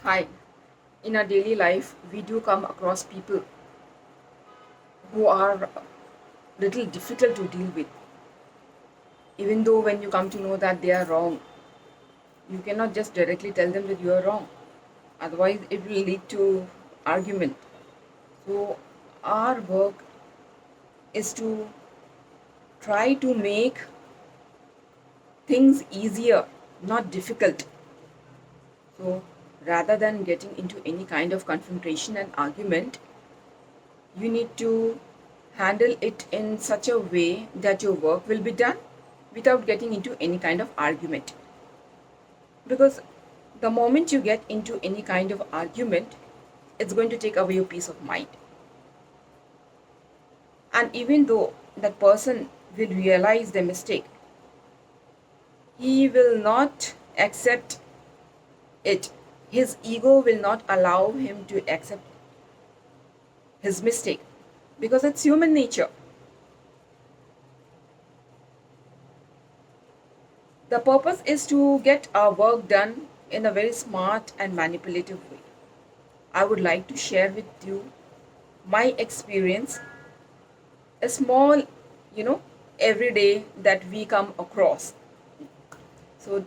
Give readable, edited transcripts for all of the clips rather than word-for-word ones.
Hi, in our daily life, we do come across people who are little difficult to deal with. Even though when you come to know that they are wrong, you cannot just directly tell them that you are wrong. Otherwise, it will lead to argument. So, our work is to try to make things easier, not difficult. So, rather than getting into any kind of confrontation and argument, you need to handle it in such a way that your work will be done without getting into any kind of argument. Because the moment you get into any kind of argument, it's going to take away your peace of mind. And even though that person will realize the mistake, he will not accept it. His ego will not allow him to accept his mistake because it's human nature. The purpose is to get our work done in a very smart and manipulative way. I would like to share with you my experience, a small, every day that we come across. So,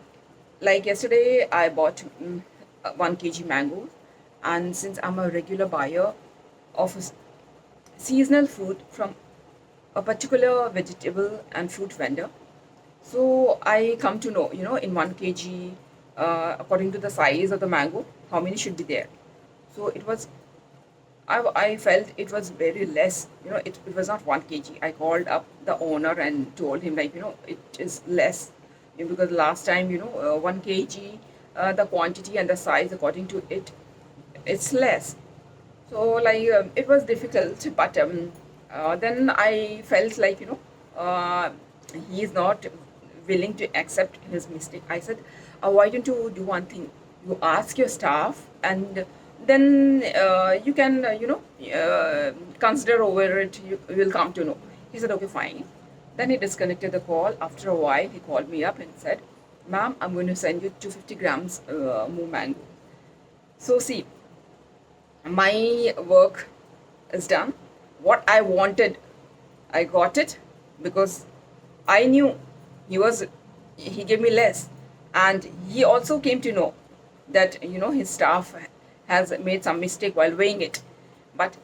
like yesterday, I bought 1 kg mango, and since I'm a regular buyer of seasonal fruit from a particular vegetable and fruit vendor, so I come to know, in 1 kg, according to the size of the mango, how many should be there. So I felt it was very less, it was not 1 kg. I called up the owner and told him, like, it is less. Because last time, 1 kg, the quantity and the size according to it, it's less. So, like, it was difficult, but then I felt like, he is not willing to accept his mistake. I said, why don't you do one thing? You ask your staff, and then you can, consider over it. You will come to know. He said, okay, fine. Then he disconnected the call. After a while, he called me up and said, ma'am, I'm going to send you 250 grams more mango. So, see, my work is done. What I wanted, I got it, because I knew he gave me less, and he also came to know that his staff has made some mistake while weighing it. But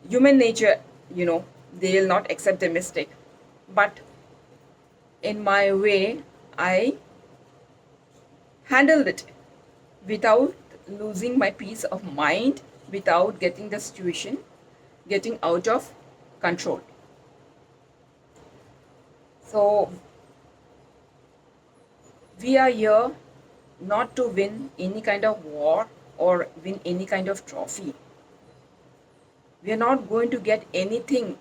human nature, they will not accept a mistake. But in my way, I handled it without losing my peace of mind, without getting the situation getting out of control. So, we are here not to win any kind of war or win any kind of trophy. We are not going to get anything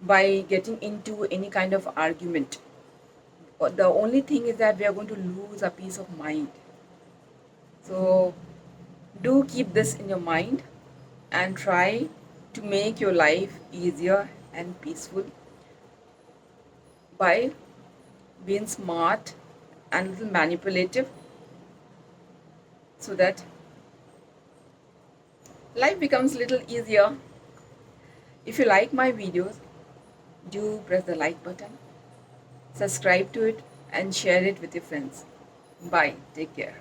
by getting into any kind of argument. The only thing is that we are going to lose a peace of mind. So, do keep this in your mind and try to make your life easier and peaceful by being smart and little manipulative, so that life becomes little easier. If you like my videos, do press the like button, subscribe to it, and share it with your friends. Bye. Take care.